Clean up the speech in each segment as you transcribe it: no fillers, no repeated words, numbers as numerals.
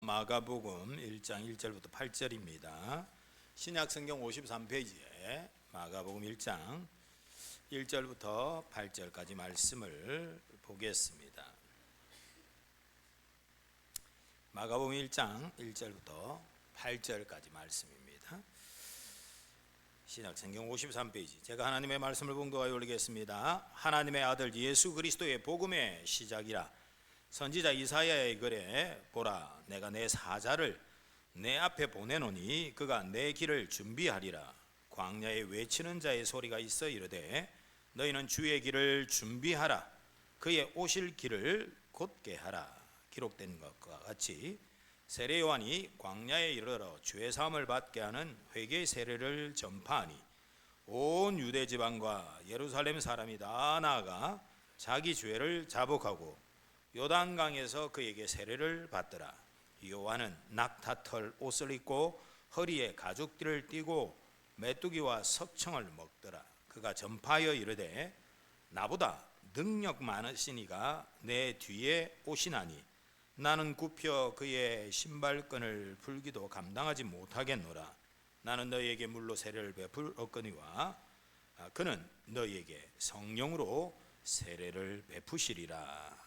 마가복음 1장 1절부터 8절입니다. 신약성경 53페이지에 마가복음 1장 1절부터 8절까지 말씀을 보겠습니다. 마가복음 1장 1절부터 8절까지 말씀입니다. 신약성경 53페이지, 제가 하나님의 말씀을 봉독하여 올리겠습니다. 하나님의 아들 예수 그리스도의 복음의 시작이라. 선지자 이사야의 글에 보라, 내가 내 사자를 내 앞에 보내노니 그가 내 길을 준비하리라. 광야에 외치는 자의 소리가 있어 이르되 너희는 주의 길을 준비하라. 그의 오실 길을 곧게 하라. 기록된 것과 같이 세례 요한이 광야에 이르러 죄 사함을 받게 하는 회개 세례를 전파하니 온 유대 지방과 예루살렘 사람이 다 나아가 자기 죄를 자복하고 요단강에서 그에게 세례를 받더라. 요한은 낙타털 옷을 입고 허리에 가죽띠를 띠고 메뚜기와 석청을 먹더라. 그가 전파하여 이르되 나보다 능력 많으시니가 내 뒤에 오시나니 나는 굽혀 그의 신발끈을 풀기도 감당하지 못하겠노라. 나는 너희에게 물로 세례를 베풀었거니와 그는 너희에게 성령으로 세례를 베푸시리라.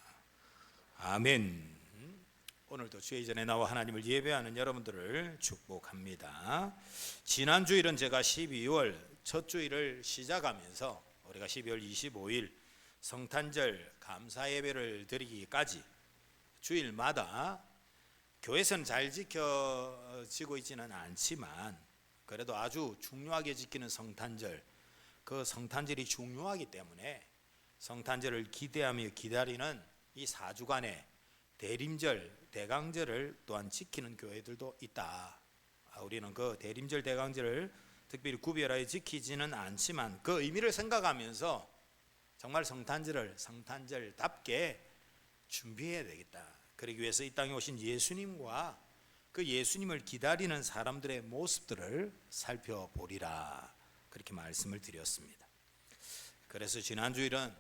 아멘. 오늘도 주의 전에 나와 하나님을 예배하는 여러분들을 축복합니다. 지난 주일은 제가 12월 첫 주일을 시작하면서 우리가 12월 25일 성탄절 감사 예배를 드리기까지 주일마다 교회에서는 잘 지켜지고 있지는 않지만 그래도 아주 중요하게 지키는 성탄절, 그 성탄절이 중요하기 때문에 성탄절을 기대하며 기다리는 이 4주간의 대림절, 대강절을 또한 지키는 교회들도 있다. 우리는 그 대림절, 대강절을 특별히 구별하여 지키지는 않지만 그 의미를 생각하면서 정말 성탄절을 성탄절답게 준비해야 되겠다. 그러기 위해서 이 땅에 오신 예수님과 그 예수님을 기다리는 사람들의 모습들을 살펴보리라. 그렇게 말씀을 드렸습니다. 그래서 지난 주일은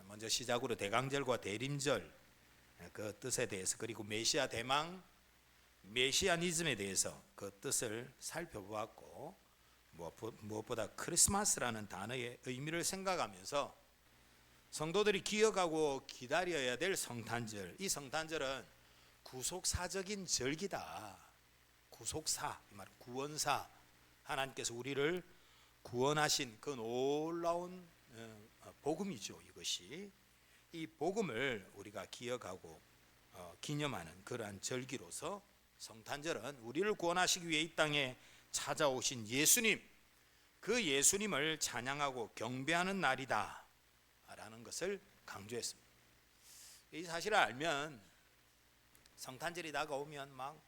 먼저 시작으로 대강절과 대림절 그 뜻에 대해서, 그리고 메시아 대망, 메시아니즘에 대해서 그 뜻을 살펴보았고, 무엇보다 크리스마스라는 단어의 의미를 생각하면서 성도들이 기억하고 기다려야 될 성탄절, 이 성탄절은 구속사적인 절기다. 구속사, 이 말은 구원사, 하나님께서 우리를 구원하신 그 놀라운 복음이죠. 이것이, 이 복음을 우리가 기억하고 기념하는 그러한 절기로서 성탄절은 우리를 구원하시기 위해 이 땅에 찾아오신 예수님, 그 예수님을 찬양하고 경배하는 날이다 라는 것을 강조했습니다. 이 사실을 알면 성탄절이 다가오면 막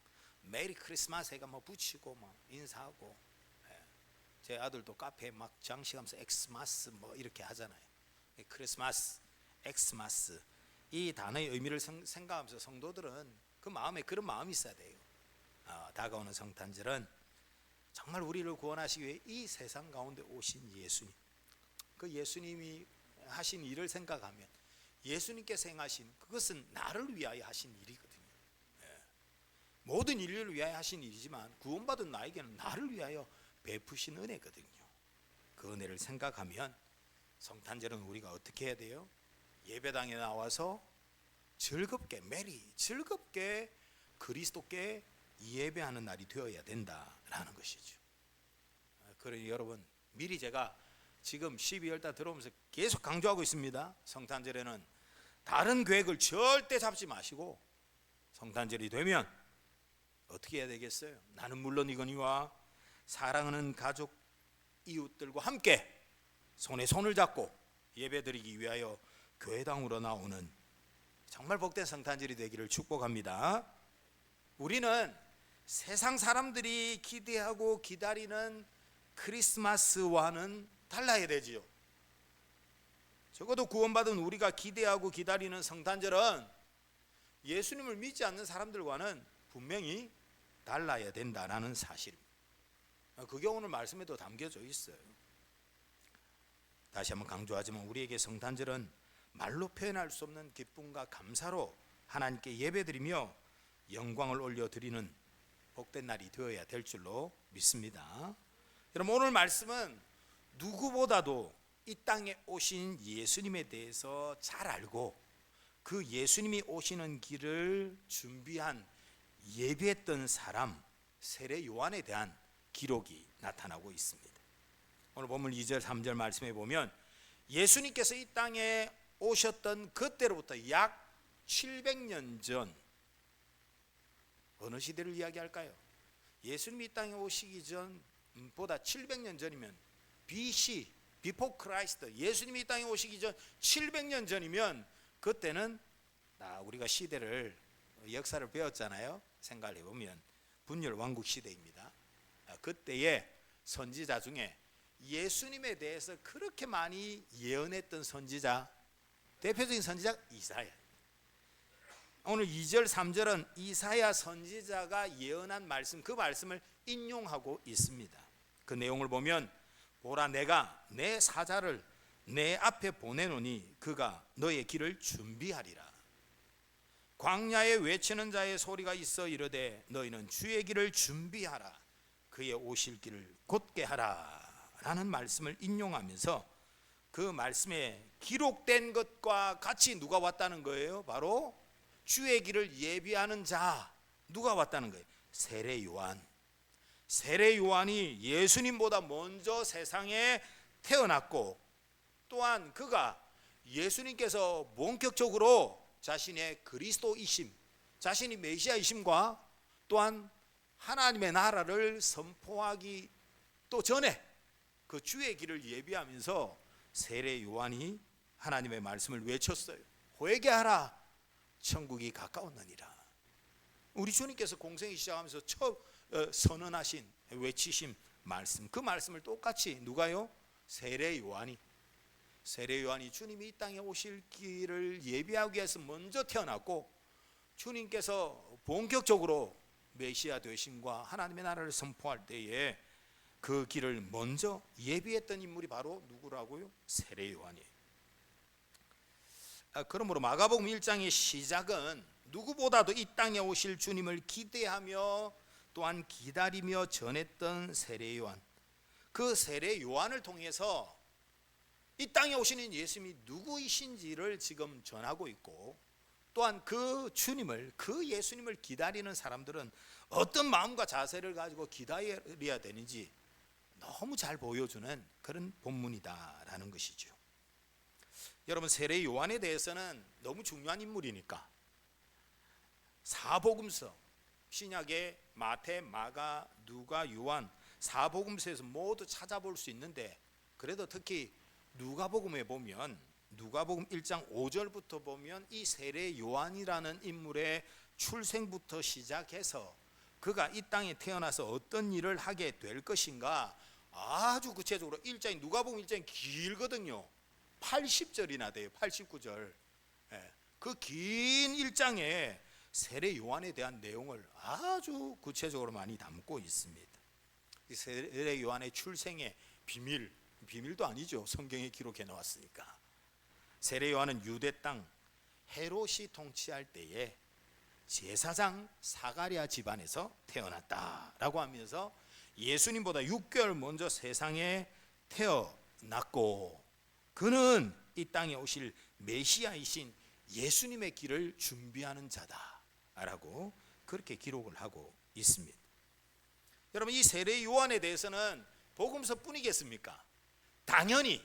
메리 크리스마스 해가 뭐 붙이고 막 인사하고, 제 아들도 카페에 막 장식하면서 엑스마스 뭐 이렇게 하잖아요. 크리스마스, 엑스마스, 이 단어의 의미를 생각하면서 성도들은 그 마음에 그런 마음이 있어야 돼요. 다가오는 성탄절은 정말 우리를 구원하시기 위해 이 세상 가운데 오신 예수님, 그 예수님이 하신 일을 생각하면 예수님께서 행하신 그것은 나를 위하여 하신 일이거든요. 모든 인류를 위하여 하신 일이지만 구원받은 나에게는 나를 위하여 베푸신 은혜거든요. 그 은혜를 생각하면 성탄절은 우리가 어떻게 해야 돼요? 예배당에 나와서 즐겁게, 즐겁게 그리스도께 예배하는 날이 되어야 된다라는 것이죠. 그러니 여러분, 미리 제가 지금 12월 달 들어오면서 계속 강조하고 있습니다. 성탄절에는 다른 계획을 절대 잡지 마시고 성탄절이 되면 어떻게 해야 되겠어요? 나는 물론이거니와 사랑하는 가족, 이웃들과 함께 손에 손을 잡고 예배드리기 위하여 교회당으로 나오는 정말 복된 성탄절이 되기를 축복합니다. 우리는 세상 사람들이 기대하고 기다리는 크리스마스와는 달라야 되지요. 적어도 구원받은 우리가 기대하고 기다리는 성탄절은 예수님을 믿지 않는 사람들과는 분명히 달라야 된다는 사실입니다. 그게 오늘 말씀에도 담겨져 있어요. 다시 한번 강조하지만 우리에게 성탄절은 말로 표현할 수 없는 기쁨과 감사로 하나님께 예배드리며 영광을 올려드리는 복된 날이 되어야 될 줄로 믿습니다. 여러분, 오늘 말씀은 누구보다도 이 땅에 오신 예수님에 대해서 잘 알고 그 예수님이 오시는 길을 준비한 예비했던 사람 세례 요한에 대한 기록이 나타나고 있습니다. 오늘 본문 2절 3절 말씀해 보면 예수님께서 이 땅에 오셨던 그때로부터 약 700년 전, 어느 시대를 이야기할까요? 예수님이 이 땅에 오시기 전보다 700년 전이면 BC, Before Christ, 예수님이 이 땅에 오시기 전 700년 전이면 그때는 우리가 시대를, 역사를 배웠잖아요. 생각해 보면 분열 왕국 시대입니다. 그때의 선지자 중에 예수님에 대해서 그렇게 많이 예언했던 선지자, 대표적인 선지자 이사야. 오늘 2절 3절은 이사야 선지자가 예언한 말씀, 그 말씀을 인용하고 있습니다. 그 내용을 보면 보라, 내가 내 사자를 내 앞에 보내노니 그가 너의 길을 준비하리라. 광야에 외치는 자의 소리가 있어 이르되 너희는 주의 길을 준비하라. 그의 오실 길을 곧게 하라 라는 말씀을 인용하면서 그 말씀에 기록된 것과 같이 누가 왔다는 거예요? 바로 주의 길을 예비하는 자, 누가 왔다는 거예요? 세례 요한. 세례 요한이 예수님보다 먼저 세상에 태어났고, 또한 그가 예수님께서 본격적으로 자신의 그리스도이심, 자신이 메시아이심과 또한 하나님의 나라를 선포하기 또 전에 그 주의 길을 예비하면서 세례 요한이 하나님의 말씀을 외쳤어요. 회개하라, 천국이 가까웠느니라. 우리 주님께서 공생이 시작하면서 첫 선언하신, 외치신 말씀, 그 말씀을 똑같이 누가요? 세례 요한이 주님이 이 땅에 오실 길을 예비하기 위해서 먼저 태어났고, 주님께서 본격적으로 메시아 되심과 하나님의 나라를 선포할 때에 그 길을 먼저 예비했던 인물이 바로 누구라고요? 세례 요한이에요. 그러므로 마가복음 1장의 시작은 누구보다도 이 땅에 오실 주님을 기대하며 또한 기다리며 전했던 세례 요한, 그 세례 요한을 통해서 이 땅에 오시는 예수님이 누구이신지를 지금 전하고 있고, 또한 그 주님을, 그 예수님을 기다리는 사람들은 어떤 마음과 자세를 가지고 기다려야 되는지 너무 잘 보여주는 그런 본문이다라는 것이죠. 여러분, 세례 요한에 대해서는 너무 중요한 인물이니까 사복음서, 신약의 마태, 마가, 누가, 요한 사복음서에서 모두 찾아볼 수 있는데, 그래도 특히 누가복음에 보면, 누가복음 1장 5절부터 보면 이 세례 요한이라는 인물의 출생부터 시작해서 그가 이 땅에 태어나서 어떤 일을 하게 될 것인가 아주 구체적으로, 누가복음 1장이 길거든요. 80절이나 돼요. 89절. 그 긴 1장에 세례 요한에 대한 내용을 아주 구체적으로 많이 담고 있습니다. 세례 요한의 출생의 비밀도 아니죠. 성경에 기록해 놓았으니까. 세례 요한은 유대 땅 헤롯이 통치할 때에 제사장 사가랴 집안에서 태어났다라고 하면서 예수님보다 6개월 먼저 세상에 태어났고, 그는 이 땅에 오실 메시아이신 예수님의 길을 준비하는 자다라고 그렇게 기록을 하고 있습니다. 여러분, 이 세례 요한에 대해서는 복음서뿐이겠습니까? 당연히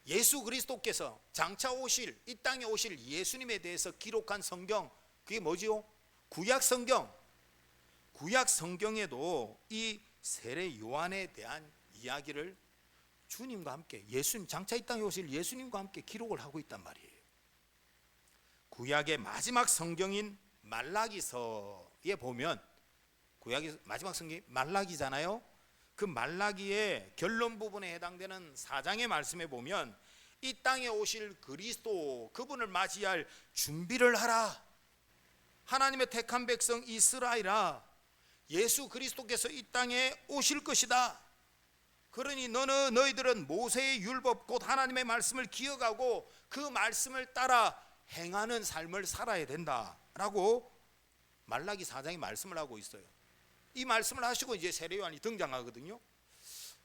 예수 그리스도께서 장차 오실, 이 땅에 오실 예수님에 대해서 기록한 성경, 그게 뭐지요? 구약 성경. 구약 성경에도 이 세례 요한에 대한 이야기를 주님과 함께, 예수님, 장차 이 땅에 오실 예수님과 함께 기록을 하고 있단 말이에요. 구약의 마지막 성경인 말라기서에 보면, 구약의 마지막 성경이 말라기잖아요. 그 말라기의 결론 부분에 해당되는 4장의 말씀에 보면 이 땅에 오실 그리스도, 그분을 맞이할 준비를 하라. 하나님의 택한 백성 이스라엘아, 예수 그리스도께서 이 땅에 오실 것이다. 그러니 너희들은 모세의 율법 곧 하나님의 말씀을 기억하고 그 말씀을 따라 행하는 삶을 살아야 된다라고 말라기 4장이 말씀을 하고 있어요. 이 말씀을 하시고 이제 세례 요한이 등장하거든요.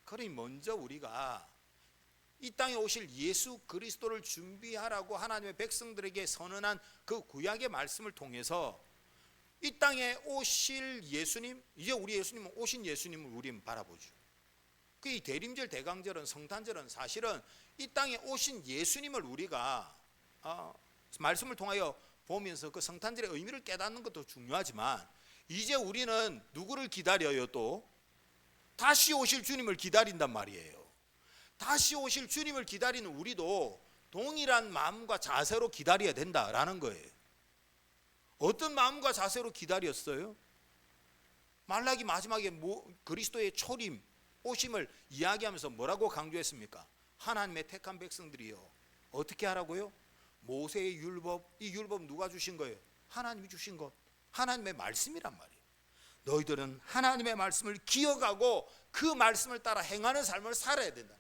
그러니 먼저 우리가 이 땅에 오실 예수 그리스도를 준비하라고 하나님의 백성들에게 선언한 그 구약의 말씀을 통해서 이 땅에 오실 예수님, 이제 우리 예수님은 오신 예수님을 우리는 바라보죠. 그 이 대림절, 대강절은, 성탄절은 사실은 이 땅에 오신 예수님을 우리가 말씀을 통하여 보면서 그 성탄절의 의미를 깨닫는 것도 중요하지만, 이제 우리는 누구를 기다려요? 또 다시 오실 주님을 기다린단 말이에요. 다시 오실 주님을 기다리는 우리도 동일한 마음과 자세로 기다려야 된다라는 거예요. 어떤 마음과 자세로 기다렸어요? 말라기 마지막에 그리스도의 초림, 오심을 이야기하면서 뭐라고 강조했습니까? 하나님의 택한 백성들이요, 어떻게 하라고요? 모세의 율법, 이 율법 누가 주신 거예요? 하나님이 주신 것, 하나님의 말씀이란 말이에요. 너희들은 하나님의 말씀을 기억하고 그 말씀을 따라 행하는 삶을 살아야 된다.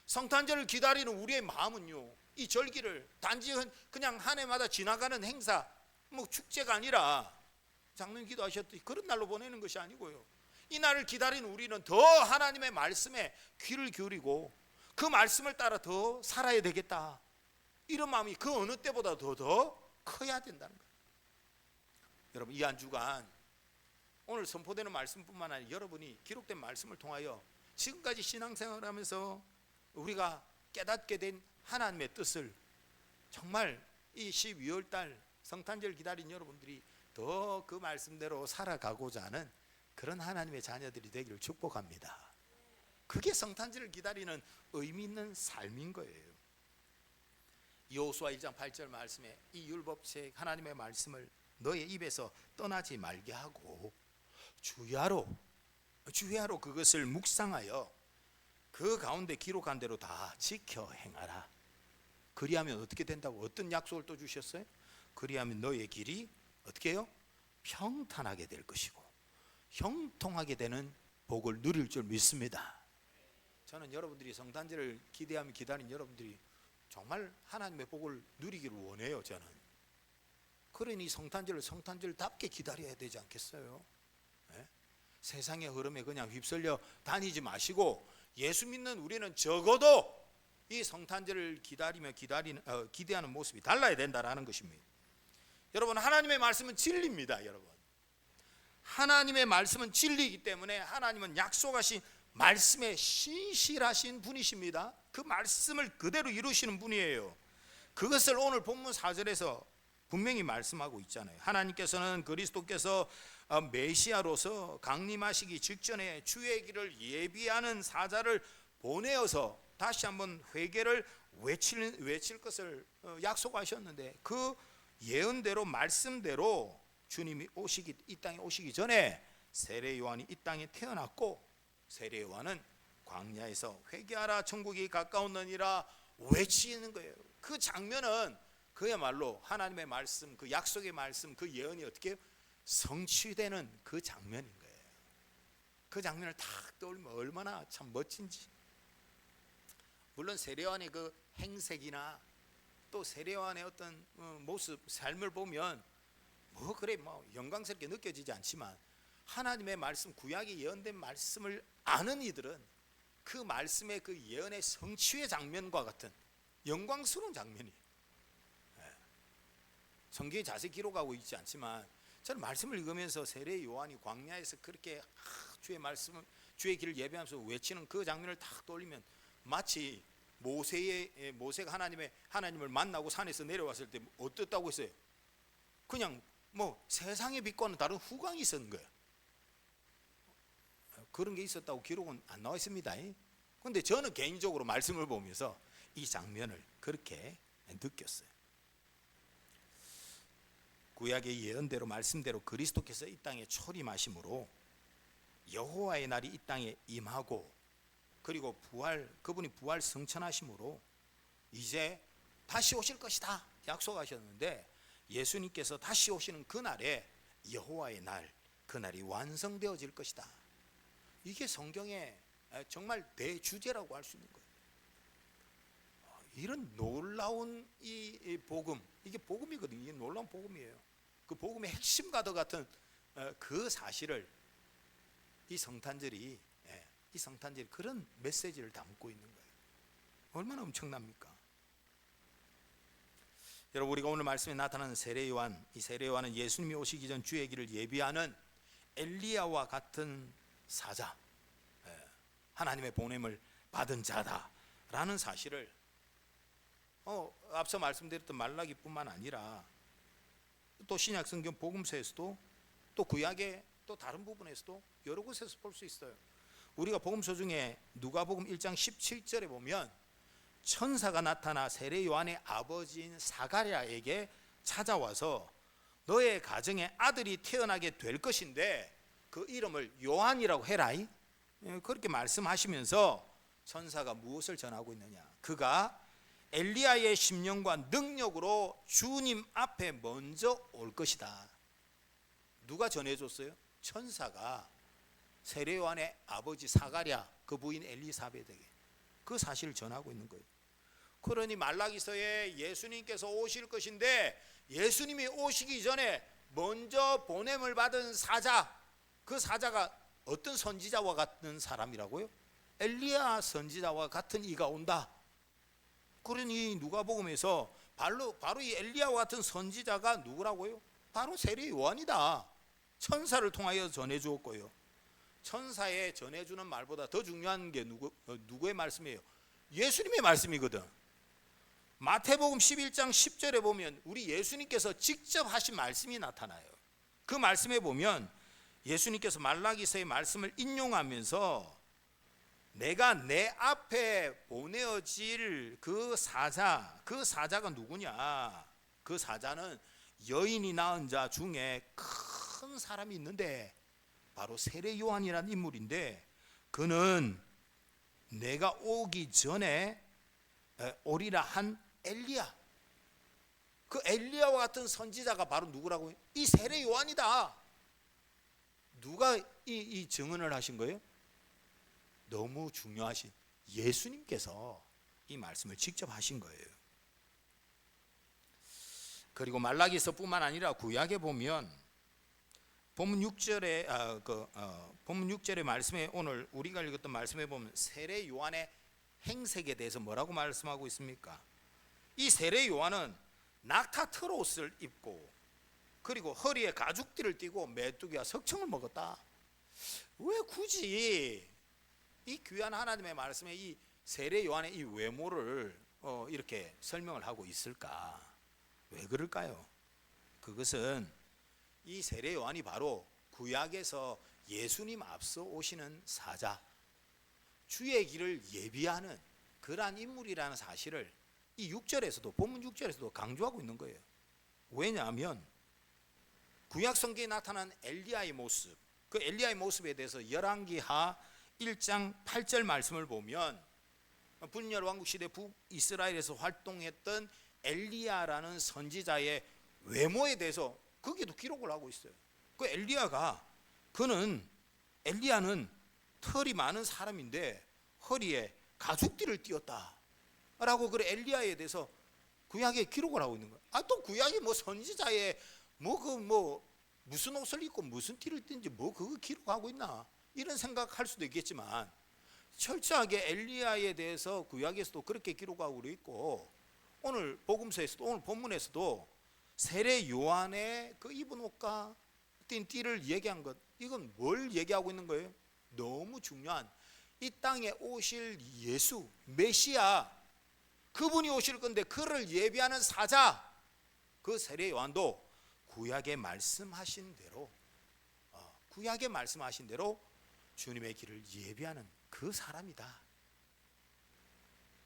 성탄절을 기다리는 우리의 마음은요, 이 절기를 단지 그냥 한 해마다 지나가는 행사, 축제가 아니라 장로님 기도하셨듯이 그런 날로 보내는 것이 아니고요, 이 날을 기다리는 우리는 더 하나님의 말씀에 귀를 기울이고 그 말씀을 따라 더 살아야 되겠다, 이런 마음이 그 어느 때보다 더 커야 된다는 거예요. 여러분, 이 한 주간 오늘 선포되는 말씀뿐만 아니라 여러분이 기록된 말씀을 통하여 지금까지 신앙생활을 하면서 우리가 깨닫게 된 하나님의 뜻을 정말 이 12월 달 성탄절 기다린 여러분들이 더 그 말씀대로 살아가고자 하는 그런 하나님의 자녀들이 되기를 축복합니다. 그게 성탄절을 기다리는 의미 있는 삶인 거예요. 여호수아 1장 8절 말씀에 이 율법책 하나님의 말씀을 너의 입에서 떠나지 말게 하고 주야로 그것을 묵상하여 그 가운데 기록한 대로 다 지켜 행하라. 그리하면 어떻게 된다고? 어떤 약속을 또 주셨어요? 그리하면 너의 길이 어떻게 해요? 평탄하게 될 것이고 형통하게 되는 복을 누릴 줄 믿습니다. 저는 여러분들이 성탄절을 기대하며 기다린 여러분들이 정말 하나님의 복을 누리기를 원해요. 저는 그러니 성탄절을 성탄절답게 기다려야 되지 않겠어요? 네? 세상의 흐름에 그냥 휩쓸려 다니지 마시고 예수 믿는 우리는 적어도 이 성탄절을 기대하는 모습이 달라야 된다라는 것입니다. 여러분, 하나님의 말씀은 진리입니다. 여러분, 하나님의 말씀은 진리이기 때문에 하나님은 약속하신 말씀에 신실하신 분이십니다. 그 말씀을 그대로 이루시는 분이에요. 그것을 오늘 본문 4절에서 분명히 말씀하고 있잖아요. 하나님께서는 그리스도께서 메시아로서 강림하시기 직전에 주의 길을 예비하는 사자를 보내어서 다시 한번 회개를 외칠 것을 약속하셨는데, 그 예언대로 말씀대로 주님이 이 땅에 오시기 전에 세례 요한이 이 땅에 태어났고, 세례 요한은 광야에서 회개하라 천국이 가까웠느니라 외치는 거예요. 그 장면은 그야말로 하나님의 말씀, 그 약속의 말씀, 그 예언이 어떻게 성취되는 그 장면인 거예요. 그 장면을 딱 떠올리면 얼마나 참 멋진지. 물론 세례 요한의 그 행색이나 또 세례 요한의 어떤 모습, 삶을 보면 영광스럽게 느껴지지 않지만, 하나님의 말씀, 구약에 예언된 말씀을 아는 이들은 그 말씀의 그 예언의 성취의 장면과 같은 영광스러운 장면이에요. 성경에 자세히 기록하고 있지 않지만 저는 말씀을 읽으면서 세례 요한이 광야에서 그렇게 주의 말씀을, 주의 길을 예배하면서 외치는 그 장면을 딱 떠올리면 마치 모세가 하나님을 만나고 산에서 내려왔을 때 어떻다고 했어요? 그냥 세상의 빛과는 다른 후광이 있었는 거예요. 그런 게 있었다고 기록은 안 나와 있습니다. 그런데 저는 개인적으로 말씀을 보면서 이 장면을 그렇게 느꼈어요. 구약의 예언대로 말씀대로 그리스도께서 이 땅에 초림하심으로 여호와의 날이 이 땅에 임하고, 그리고 그분이 부활 성천하심으로 이제 다시 오실 것이다 약속하셨는데, 예수님께서 다시 오시는 그날에 여호와의 날, 그날이 완성되어질 것이다. 이게 성경의 정말 대주제라고 할 수 있는 거예요. 이런 놀라운 이 복음, 이게 복음이거든요. 이게 놀라운 복음이에요. 그 복음의 핵심과도 같은 그 사실을 이 성탄절이 그런 메시지를 담고 있는 거예요. 얼마나 엄청납니까? 여러분, 우리가 오늘 말씀에 나타나는 세례 요한, 이 세례 요한은 예수님이 오시기 전 주의 길을 예비하는 엘리야와 같은 사자, 하나님의 보냄을 받은 자다라는 사실을 앞서 말씀드렸던 말라기뿐만 아니라 또 신약 성경 복음서에서도 또 구약의 또 다른 부분에서도 여러 곳에서 볼 수 있어요. 우리가 복음서 중에 누가복음 1장 17절에 보면 천사가 나타나 세례 요한의 아버지인 사가랴에게 찾아와서 너의 가정에 아들이 태어나게 될 것인데 그 이름을 요한이라고 해라, 그렇게 말씀하시면서 천사가 무엇을 전하고 있느냐? 그가 엘리야의 심령과 능력으로 주님 앞에 먼저 올 것이다. 누가 전해줬어요? 천사가 세례 요한의 아버지 사가랴, 그 부인 엘리사벳에게 그 사실을 전하고 있는 거예요. 그러니 말라기서에 예수님께서 오실 것인데 예수님이 오시기 전에 먼저 보냄을 받은 사자, 그 사자가 어떤 선지자와 같은 사람이라고요? 엘리야 선지자와 같은 이가 온다. 그러니 누가복음에서 바로 이 엘리야와 같은 선지자가 누구라고요? 바로 세례 요한이다. 천사를 통하여 전해주었고요. 천사에 전해주는 말보다 더 중요한 게 누구의 말씀이에요? 예수님의 말씀이거든. 마태복음 11장 10절에 보면 우리 예수님께서 직접 하신 말씀이 나타나요. 그 말씀에 보면 예수님께서 말라기서의 말씀을 인용하면서 내가 내 앞에 보내어질 그 사자가 누구냐? 그 사자는 여인이 낳은 자 중에 큰 사람이 있는데 바로 세례 요한이라는 인물인데 그는 내가 오기 전에 오리라 한 엘리야. 그 엘리야와 같은 선지자가 바로 누구라고요? 이 세례 요한이다. 누가 이 증언을 하신 거예요? 너무 중요하신 예수님께서 이 말씀을 직접 하신 거예요. 그리고 말라기서뿐만 아니라 구약에 보면 본문 6절에 본문 6절의 말씀에 오늘 우리가 읽었던 말씀에 보면 세례 요한의 행색에 대해서 뭐라고 말씀하고 있습니까? 이 세례 요한은 낙타 트롯을 입고 그리고 허리에 가죽띠를 띠고 메뚜기와 석청을 먹었다. 왜 굳이 이 귀한 하나님의 말씀에 이 세례 요한의 이 외모를 이렇게 설명을 하고 있을까? 왜 그럴까요? 그것은 이 세례 요한이 바로 구약에서 예수님 앞서 오시는 사자, 주의 길을 예비하는 그러한 인물이라는 사실을 이 6절에서도 본문 6절에서도 강조하고 있는 거예요. 왜냐하면 구약 성경에 나타난 엘리야의 모습, 그 엘리야의 모습에 대해서 열왕기하 1장 8절 말씀을 보면 분열 왕국 시대 북이스라엘에서 활동했던 엘리야라는 선지자의 외모에 대해서 거기에도 기록을 하고 있어요. 그 엘리야는 털이 많은 사람인데 허리에 가죽띠를 띄었다라고 그 엘리야에 대해서 구약에 기록을 하고 있는 거예요. 또 구약에 선지자의 무슨 옷을 입고 무슨 띠를 띈지 그거 기록하고 있나 이런 생각할 수도 있겠지만 철저하게 엘리야에 대해서 구약에서도 그렇게 기록하고 있고 오늘 복음서에서도 오늘 본문에서도 세례 요한의 그 입은 옷과 띈 띠를 얘기한 것, 이건 뭘 얘기하고 있는 거예요? 너무 중요한 이 땅에 오실 예수 메시아, 그분이 오실 건데 그를 예비하는 사자, 그 세례 요한도 구약에 말씀하신 대로 주님의 길을 예비하는 그 사람이다.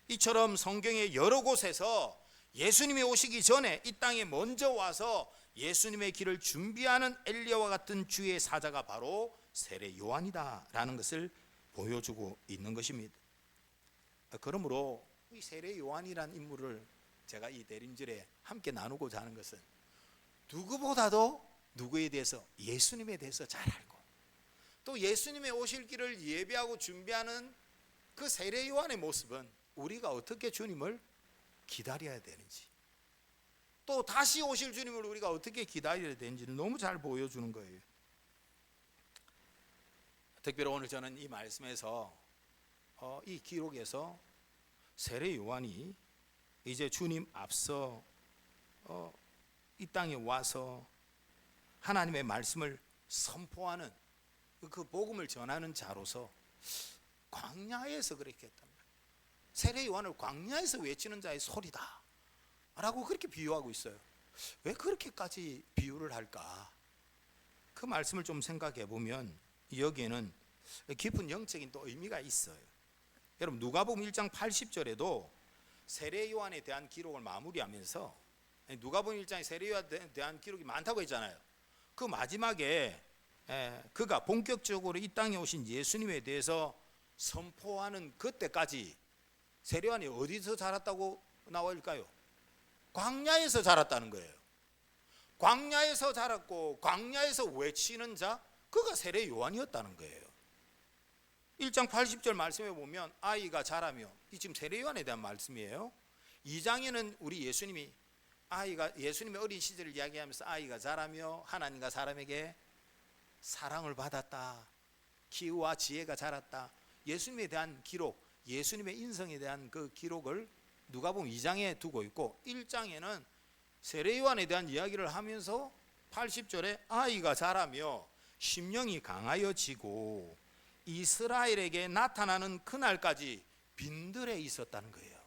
이처럼 성경의 여러 곳에서 예수님이 오시기 전에 이 땅에 먼저 와서 예수님의 길을 준비하는 엘리야와 같은 주의 사자가 바로 세례 요한이다라는 것을 보여주고 있는 것입니다. 그러므로 이 세례 요한이라는 인물을 제가 이 대림절에 함께 나누고자 하는 것은 누구보다도 누구에 대해서? 예수님에 대해서 잘 알고 또 예수님의 오실 길을 예비하고 준비하는 그 세례 요한의 모습은 우리가 어떻게 주님을 기다려야 되는지, 또 다시 오실 주님을 우리가 어떻게 기다려야 되는지를 너무 잘 보여주는 거예요. 특별히 오늘 저는 이 말씀에서 이 기록에서 세례 요한이 이제 주님 앞서 이 땅에 와서 하나님의 말씀을 선포하는 그 복음을 전하는 자로서 광야에서 그렇게 했단 말이에요. 세례 요한을 광야에서 외치는 자의 소리다 라고 그렇게 비유하고 있어요. 왜 그렇게까지 비유를 할까? 그 말씀을 좀 생각해 보면 여기에는 깊은 영적인 또 의미가 있어요. 여러분 누가복음 1장 80절에도 세례 요한에 대한 기록을 마무리하면서, 누가복음 1장에 세례 요한에 대한 기록이 많다고 했잖아요. 그 마지막에 그가 본격적으로 이 땅에 오신 예수님에 대해서 선포하는 그때까지 세례 요한이 어디서 자랐다고 나와 있을까요? 광야에서 자랐다는 거예요. 광야에서 자랐고 광야에서 외치는 자, 그가 세례 요한이었다는 거예요. 1장 80절 말씀에 보면 아이가 자라며, 이 지금 세례 요한에 대한 말씀이에요. 2장에는 우리 예수님의 어린 시절을 이야기하면서 아이가 자라며 하나님과 사람에게 사랑을 받았다, 기후와 지혜가 자랐다, 예수님에 대한 기록, 예수님의 인성에 대한 그 기록을 누가복음 2장에 두고 있고, 1장에는 세례 요한에 대한 이야기를 하면서 80절에 아이가 자라며 심령이 강하여지고 이스라엘에게 나타나는 그날까지 빈들에 있었다는 거예요.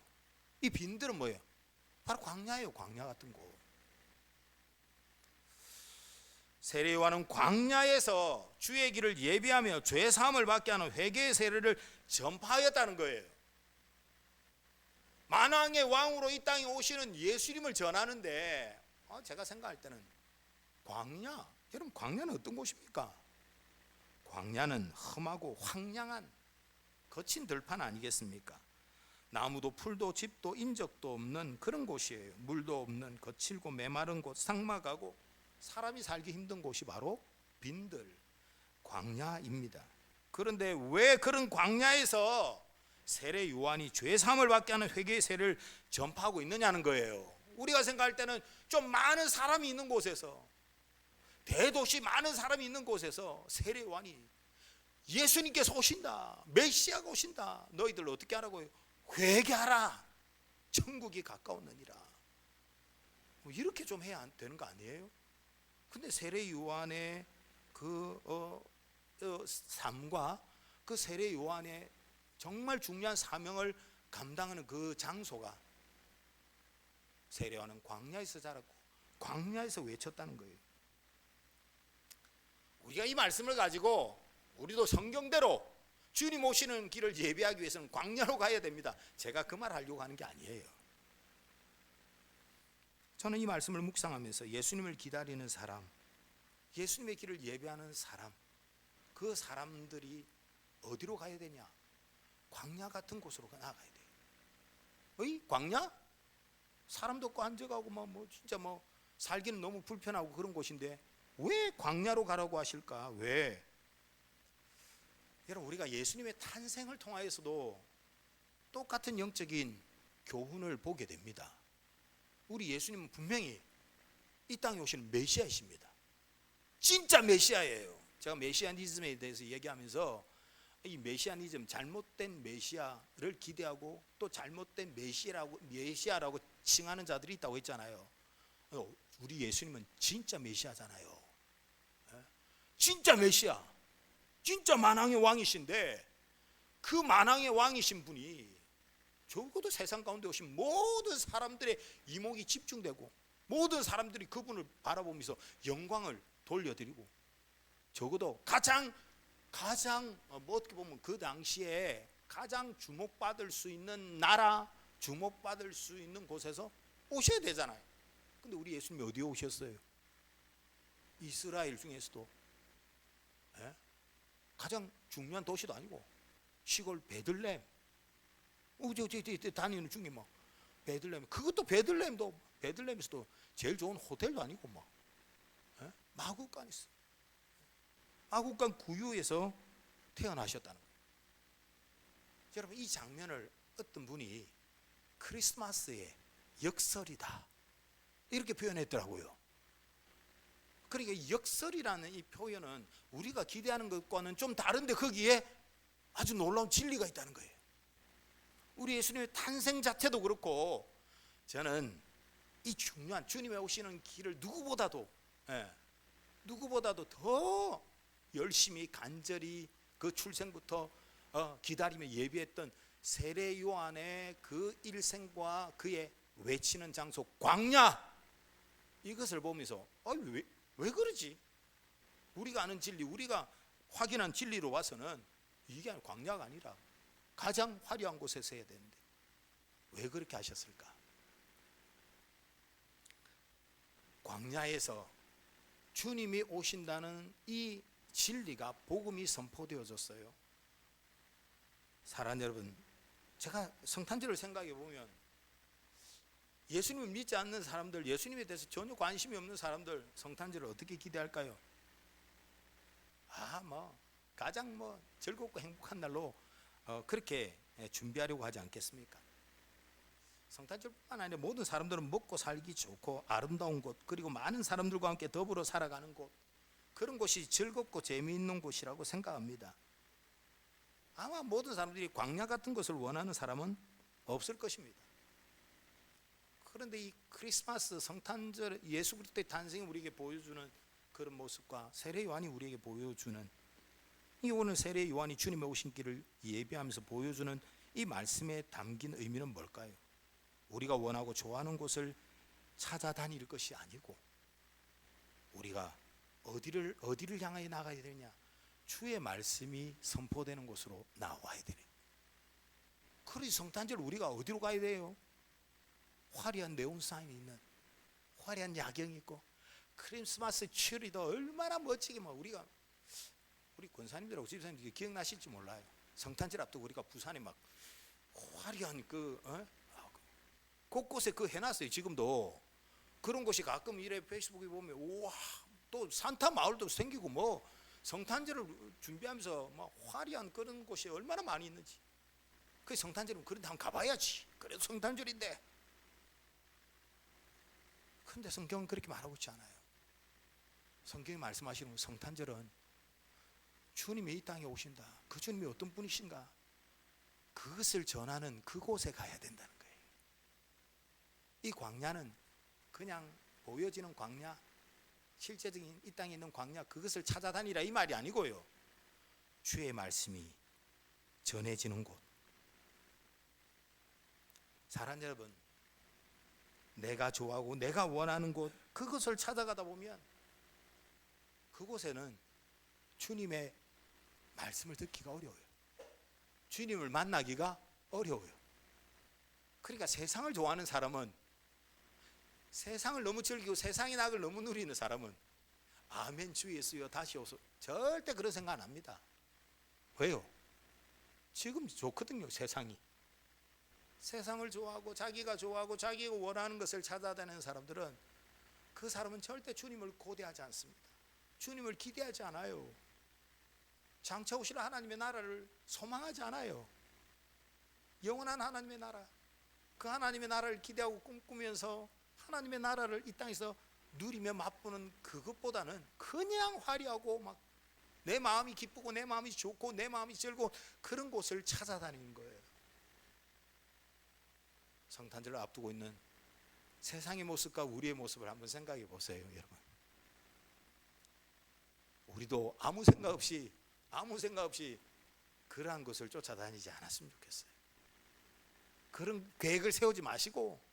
이 빈들은 뭐예요? 바로 광야예요. 광야 같은 곳. 세례 요한은 광야에서 주의 길을 예비하며 죄 사함을 받게 하는 회개의 세례를 전파하였다는 거예요. 만왕의 왕으로 이 땅에 오시는 예수님을 전하는데, 제가 생각할 때는 광야, 여러분 광야는 어떤 곳입니까? 광야는 험하고 황량한 거친 들판 아니겠습니까? 나무도 풀도 집도 인적도 없는 그런 곳이에요. 물도 없는 거칠고 메마른 곳, 삭막하고 사람이 살기 힘든 곳이 바로 빈들, 광야입니다. 그런데 왜 그런 광야에서 세례 요한이 죄 사함을 받게 하는 회개의 세례를 전파하고 있느냐는 거예요. 우리가 생각할 때는 좀 많은 사람이 있는 곳에서, 대도시 많은 사람이 있는 곳에서 세례 요한이 예수님께서 오신다, 메시아가 오신다, 너희들 어떻게 하라고요? 회개하라, 천국이 가까웠느니라. 이렇게 좀 해야 되는 거 아니에요? 근데 세례 요한의 그 삶과 그 세례 요한의 정말 중요한 사명을 감당하는 그 장소가, 세례 요한은 광야에서 자랐고 광야에서 외쳤다는 거예요. 우리가 이 말씀을 가지고 우리도 성경대로 주님 오시는 길을 예비하기 위해서는 광야로 가야 됩니다. 제가 그 말 하려고 하는 게 아니에요. 저는 이 말씀을 묵상하면서 예수님을 기다리는 사람, 예수님의 길을 예비하는 사람, 그 사람들이 어디로 가야 되냐? 광야 같은 곳으로 나가야 돼요. 어이? 광야? 사람도 없고 앉아가고 진짜 살기는 너무 불편하고 그런 곳인데 왜 광야로 가라고 하실까? 왜? 여러분 우리가 예수님의 탄생을 통하여서도 똑같은 영적인 교훈을 보게 됩니다. 우리 예수님은 분명히 이 땅에 오시는 메시아이십니다. 진짜 메시아예요. 제가 메시아니즘에 대해서 얘기하면서 이 메시아니즘, 잘못된 메시아를 기대하고 또 잘못된 메시아라고 칭하는 자들이 있다고 했잖아요. 우리 예수님은 진짜 메시아잖아요. 진짜 메시아, 진짜 만왕의 왕이신데, 그 만왕의 왕이신 분이 적어도 세상 가운데 오신 모든 사람들의 이목이 집중되고 모든 사람들이 그분을 바라보면서 영광을 돌려드리고, 적어도 가장 어떻게 보면 그 당시에 가장 주목받을 수 있는 나라, 주목받을 수 있는 곳에서 오셔야 되잖아요. 근데 우리 예수님이 어디에 오셨어요? 이스라엘 중에서도 가장 중요한 도시도 아니고 시골 베들레헴, 다니는 중에 베들레헴, 그것도 베들레헴에서도 제일 좋은 호텔도 아니고 마구간 있어. 마구간 구유에서 태어나셨다는 거예요. 여러분 이 장면을 어떤 분이 크리스마스의 역설이다 이렇게 표현했더라고요. 그러니까 역설이라는 이 표현은 우리가 기대하는 것과는 좀 다른데 거기에 아주 놀라운 진리가 있다는 거예요. 우리 예수님의 탄생 자체도 그렇고, 저는 이 중요한 주님의 오시는 길을 누구보다도 더 열심히 간절히 그 출생부터 기다리며 예비했던 세례 요한의 그 일생과 그의 외치는 장소 광야, 이것을 보면서 왜 그러지? 우리가 아는 진리, 우리가 확인한 진리로 와서는 이게 광야가 아니라 가장 화려한 곳에서 해야 되는데 왜 그렇게 하셨을까? 광야에서 주님이 오신다는 이 진리가, 복음이 선포되어졌어요. 사랑하는 여러분, 제가 성탄절을 생각해 보면 예수님을 믿지 않는 사람들, 예수님에 대해서 전혀 관심이 없는 사람들 성탄절을 어떻게 기대할까요? 가장 즐겁고 행복한 날로 그렇게 준비하려고 하지 않겠습니까? 성탄절뿐만 아니라 모든 사람들은 먹고 살기 좋고 아름다운 곳, 그리고 많은 사람들과 함께 더불어 살아가는 곳, 그런 곳이 즐겁고 재미있는 곳이라고 생각합니다. 아마 모든 사람들이 광야 같은 것을 원하는 사람은 없을 것입니다. 그런데 이 크리스마스, 성탄절, 예수 그리스도의 탄생이 우리에게 보여주는 그런 모습과 세례 요한이 우리에게 보여주는, 이 오늘 세례 요한이 주님의 오신 길을 예비하면서 보여주는 이 말씀에 담긴 의미는 뭘까요? 우리가 원하고 좋아하는 곳을 찾아다닐 것이 아니고 우리가 어디를 향하여 나가야 되느냐? 주의 말씀이 선포되는 곳으로 나와야 되네. 그래서 성탄절 우리가 어디로 가야 돼요? 화려한 네온 사인이 있는, 화려한 야경이 있고, 크리스마스 트리도 얼마나 멋지게 우리 권사님들하고 집사님들 기억나실지 몰라요. 성탄절 앞두고 우리가 부산에 화려한 곳곳에 해놨어요. 지금도 그런 곳이 가끔 이래 페이스북에 보면, 우와, 또 산타 마을도 생기고 성탄절을 준비하면서 화려한 그런 곳이 얼마나 많이 있는지. 그 성탄절은 그런데 한번 가봐야지. 그래도 성탄절인데. 근데 성경은 그렇게 말하고 있지 않아요. 성경이 말씀하시는 성탄절은 주님이 이 땅에 오신다. 그 주님이 어떤 분이신가? 그것을 전하는 그곳에 가야 된다는 거예요. 이 광야는 그냥 보여지는 광야, 실제적인 이 땅에 있는 광야, 그것을 찾아다니라 이 말이 아니고요. 주의 말씀이 전해지는 곳. 사랑하는 여러분, 내가 좋아하고 내가 원하는 곳, 그것을 찾아가다 보면 그곳에는 주님의 말씀을 듣기가 어려워요. 주님을 만나기가 어려워요. 그러니까 세상을 좋아하는 사람은, 세상을 너무 즐기고 세상의 낙을 너무 누리는 사람은 아멘 주 예수여 다시 오소, 절대 그런 생각 안 합니다. 왜요? 지금 좋거든요. 세상을 좋아하고 자기가 원하는 것을 찾아다니는 사람들은, 그 사람은 절대 주님을 고대하지 않습니다. 주님을 기대하지 않아요. 장차 오실 하나님의 나라를 소망하지 않아요. 영원한 하나님의 나라, 그 하나님의 나라를 기대하고 꿈꾸면서 하나님의 나라를 이 땅에서 누리며 맛보는 그것보다는 그냥 화려하고 내 마음이 기쁘고 내 마음이 좋고 내 마음이 즐거운 그런 곳을 찾아다니는 거예요. 성탄절을 앞두고 있는 세상의 모습과 우리의 모습을 한번 생각해 보세요, 여러분. 우리도 아무 생각 없이 그러한 것을 쫓아다니지 않았으면 좋겠어요. 그런 계획을 세우지 마시고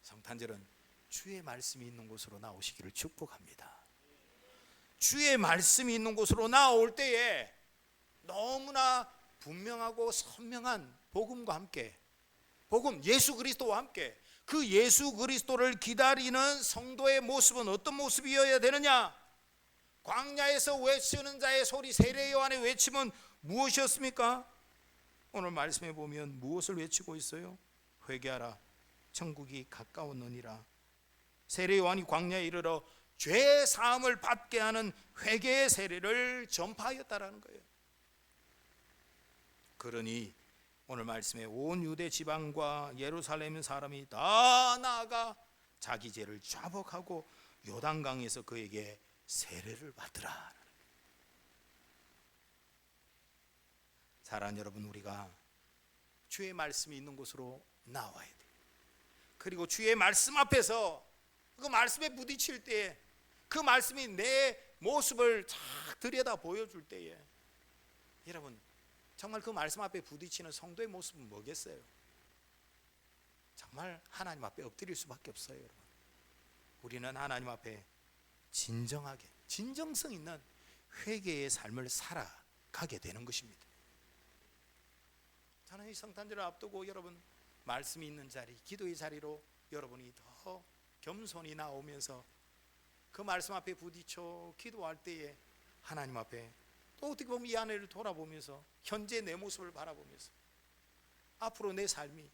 성탄절은 주의 말씀이 있는 곳으로 나오시기를 축복합니다. 주의 말씀이 있는 곳으로 나올 때에 너무나 분명하고 선명한 복음과 함께, 복음 예수 그리스도와 함께, 그 예수 그리스도를 기다리는 성도의 모습은 어떤 모습이어야 되느냐? 광야에서 외치는 자의 소리, 세례 요한의 외침은 무엇이었습니까? 오늘 말씀해 보면 무엇을 외치고 있어요? 회개하라, 천국이 가까웠느니라. 세례 요한이 광야에 이르러 죄 사함을 받게 하는 회개의 세례를 전파하였다라는 거예요. 그러니 오늘 말씀에 온 유대 지방과 예루살렘 사람이 다 나아가 자기 죄를 자복하고 요단강에서 그에게 세례를 받으라. 사랑하는 여러분, 우리가 주의 말씀이 있는 곳으로 나와야 돼요. 그리고 주의 말씀 앞에서 그 말씀에 부딪힐 때에 그 말씀이 내 모습을 쫙 들여다 보여줄 때에 여러분 정말 그 말씀 앞에 부딪히는 성도의 모습은 뭐겠어요? 정말 하나님 앞에 엎드릴 수밖에 없어요. 여러분, 우리는 하나님 앞에 진정하게 진정성 있는 회개의 삶을 살아가게 되는 것입니다. 저는 이 성탄절을 앞두고 여러분 말씀이 있는 자리, 기도의 자리로 여러분이 더 겸손히 나오면서 그 말씀 앞에 부딪혀 기도할 때에 하나님 앞에 또 어떻게 보면 이 안을 돌아보면서 현재 내 모습을 바라보면서 앞으로 내 삶이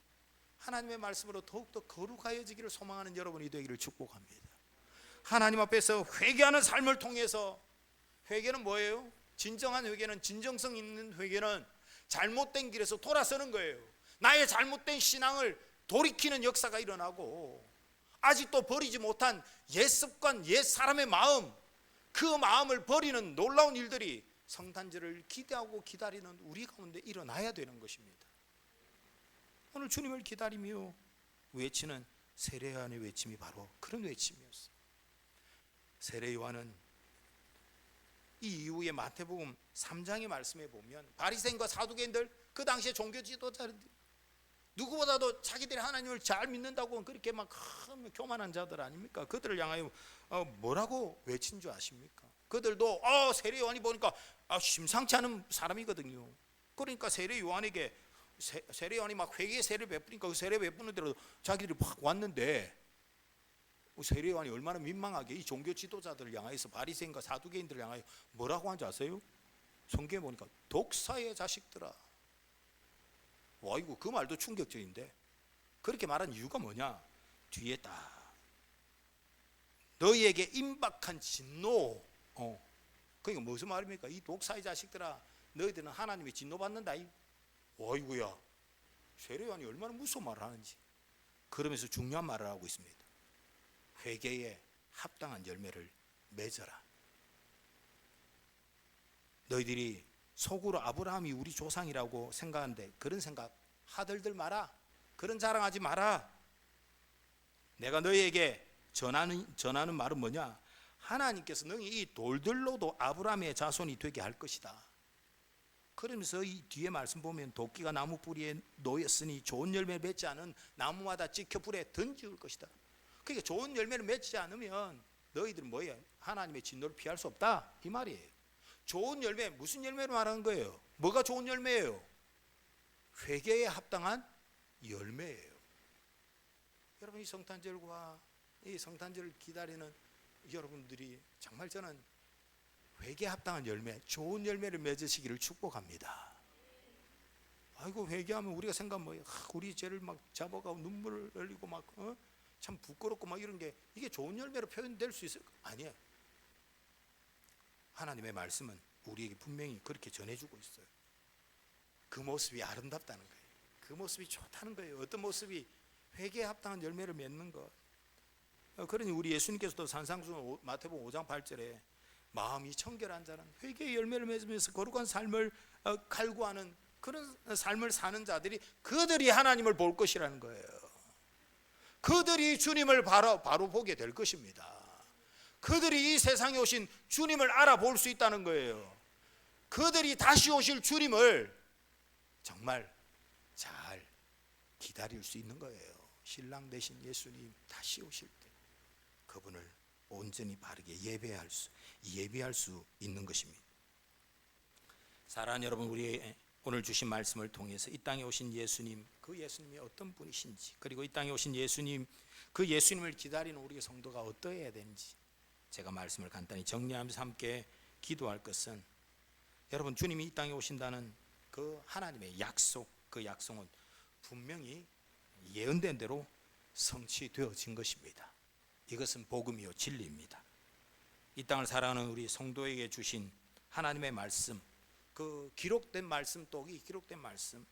하나님의 말씀으로 더욱더 거룩하여지기를 소망하는 여러분이 되기를 축복합니다. 하나님 앞에서 회개하는 삶을 통해서, 회개는 뭐예요? 진정한 회개는, 진정성 있는 회개는 잘못된 길에서 돌아서는 거예요. 나의 잘못된 신앙을 돌이키는 역사가 일어나고 아직도 버리지 못한 옛 습관, 옛 사람의 마음, 그 마음을 버리는 놀라운 일들이 성탄절을 기대하고 기다리는 우리 가운데 일어나야 되는 것입니다. 오늘 주님을 기다리며 외치는 세례 요한의 외침이 바로 그런 외침이었어요. 세례 요한은 이 이후에 마태복음 3장의 말씀에 보면 바리새인과 사두개인들, 그 당시에 종교 지도자들, 누구보다도 자기들이 하나님을 잘 믿는다고 그렇게 막 교만한 자들 아닙니까? 그들을 향하여 뭐라고 외친 줄 아십니까? 그들도 세례 요한이 보니까 심상치 않은 사람이거든요. 그러니까 세례 요한에게 세례 요한이 막 회개의 세례를 베푸니까 그 세례 베푸는 대로 자기들이 막 왔는데, 세례 요한이 얼마나 민망하게 이 종교 지도자들을 향하여서 바리새인과 사두개인들을 향하여 뭐라고 한지 아세요? 성경에 보니까 독사의 자식들아. 와, 이거 그 말도 충격적인데, 그렇게 말한 이유가 뭐냐? 뒤에 딱 너희에게 임박한 진노. 그러니까 무슨 말입니까? 이 독사의 자식들아, 너희들은 하나님의 진노 받는다. 어이구야, 세례 요한이 얼마나 무서운 말을 하는지. 그러면서 중요한 말을 하고 있습니다. 회개에 합당한 열매를 맺어라. 너희들이 속으로 아브라함이 우리 조상이라고 생각하는데 그런 생각 하들들 마라. 그런 자랑하지 마라. 내가 너희에게 전하는 말은 뭐냐? 하나님께서 너희 이 돌들로도 아브라함의 자손이 되게 할 것이다. 그러면서 이 뒤에 말씀 보면 도끼가 나무 뿌리에 놓였으니 좋은 열매 맺지 않은 나무마다 찍혀 불에 던지울 것이다. 그러니까 좋은 열매를 맺지 않으면 너희들은 뭐예요? 하나님의 진노를 피할 수 없다, 이 말이에요. 좋은 열매, 무슨 열매를 말하는 거예요? 뭐가 좋은 열매예요? 회개에 합당한 열매예요. 여러분, 이 성탄절과 이 성탄절을 기다리는 여러분들이 정말 저는 회개에 합당한 열매, 좋은 열매를 맺으시기를 축복합니다. 아이고, 회개하면 우리가 생각하면 뭐예요? 우리 죄를 막 잡아가고 눈물을 흘리고 막 참 부끄럽고 막 이런 게, 이게 좋은 열매로 표현될 수 있을까? 아니에요. 하나님의 말씀은 우리에게 분명히 그렇게 전해주고 있어요. 그 모습이 아름답다는 거예요. 그 모습이 좋다는 거예요. 어떤 모습이? 회개에 합당한 열매를 맺는 것. 그러니 우리 예수님께서도 산상수훈 마태복음 5장 8절에 마음이 청결한 자는 회개의 열매를 맺으면서 거룩한 삶을 갈구하는 그런 삶을 사는 자들이, 그들이 하나님을 볼 것이라는 거예요. 그들이 주님을 바로 보게 될 것입니다. 그들이 이 세상에 오신 주님을 알아볼 수 있다는 거예요. 그들이 다시 오실 주님을 정말 잘 기다릴 수 있는 거예요. 신랑 되신 예수님 다시 오실 때 그분을 온전히 바르게 예배할 수 있는 것입니다. 사랑하는 여러분, 우리 오늘 주신 말씀을 통해서 이 땅에 오신 예수님, 그 예수님이 어떤 분이신지, 그리고 이 땅에 오신 예수님, 그 예수님을 기다리는 우리 성도가 어떠해야 되는지 제가 말씀을 간단히 정리하면서 함께 기도할 것은, 여러분, 주님이 이 땅에 오신다는 그 하나님의 약속, 그 약속은 분명히 예언된 대로 성취되어진 것입니다. 이것은 복음이요 진리입니다. 이 땅을 살아가는 우리 성도에게 주신 하나님의 말씀, 그 기록된 말씀, 또 이 기록된 말씀,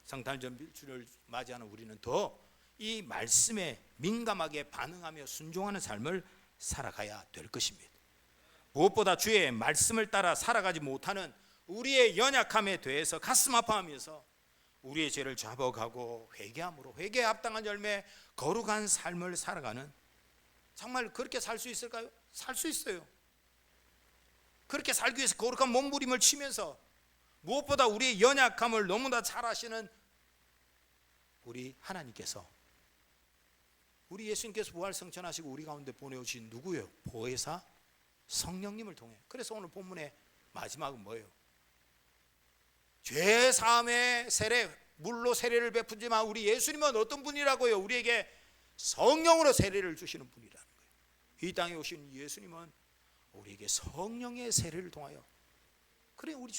성탄절을 맞이하는 우리는 더 이 말씀에 민감하게 반응하며 순종하는 삶을 살아가야 될 것입니다. 무엇보다 주의 말씀을 따라 살아가지 못하는 우리의 연약함에 대해서 가슴 아파하면서 우리의 죄를 자복하고 회개함으로 회개에 합당한 열매 거룩한 삶을 살아가는, 정말 그렇게 살 수 있을까요? 살 수 있어요. 그렇게 살기 위해서 거룩한 몸부림을 치면서 무엇보다 우리의 연약함을 너무나 잘 아시는 우리 하나님께서, 우리 예수님께서 부활승천하시고 우리 가운데 보내오신 누구예요? 보혜사 성령님을 통해. 그래서 오늘 본문의 마지막은 뭐예요? 죄 사함의 세례, 물로 세례를 베푸지만 우리 예수님은 어떤 분이라고요? 우리에게 성령으로 세례를 주시는 분이라는 거예요. 이 땅에 오신 예수님은 우리에게 성령의 세례를 통하여, 그래 우리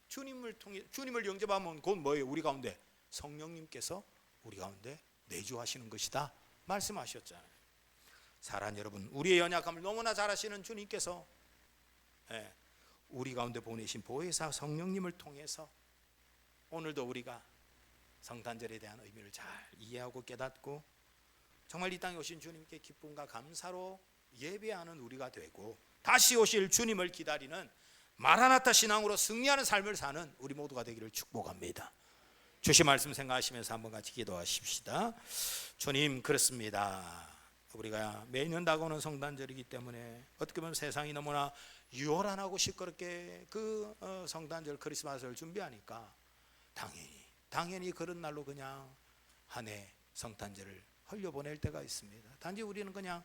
주님을 통해, 주님을 영접하면 곧 뭐예요? 우리 가운데 성령님께서 우리 가운데 내주하시는 것이다 말씀하셨잖아요. 사랑하는 여러분, 우리의 연약함을 너무나 잘 아시는 주님께서 우리 가운데 보내신 보혜사 성령님을 통해서 오늘도 우리가 성탄절에 대한 의미를 잘 이해하고 깨닫고 정말 이 땅에 오신 주님께 기쁨과 감사로 예배하는 우리가 되고, 다시 오실 주님을 기다리는 마라나타 신앙으로 승리하는 삶을 사는 우리 모두가 되기를 축복합니다. 주신 말씀 생각하시면서 한번 같이 기도하십시다. 주님, 그렇습니다. 우리가 매년 다가오는 성탄절이기 때문에 어떻게 보면 세상이 너무나 유월안하고 시끄럽게 그 성탄절 크리스마스를 준비하니까 당연히 그런 날로 그냥 한 해 성탄절을 흘려보낼 때가 있습니다. 단지 우리는 그냥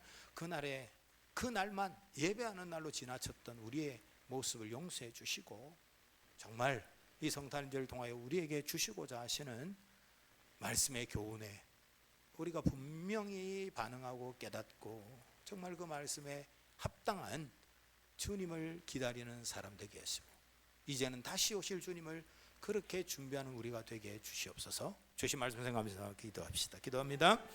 그날만 예배하는 날로 지나쳤던 우리의 모습을 용서해 주시고, 정말 이 성탄절을 통하여 우리에게 주시고자 하시는 말씀의 교훈에 우리가 분명히 반응하고 깨닫고 정말 그 말씀에 합당한 주님을 기다리는 사람 되게 하시고, 이제는 다시 오실 주님을 그렇게 준비하는 우리가 되게 해 주시옵소서. 주신 말씀 생각하면서 기도합시다. 기도합니다.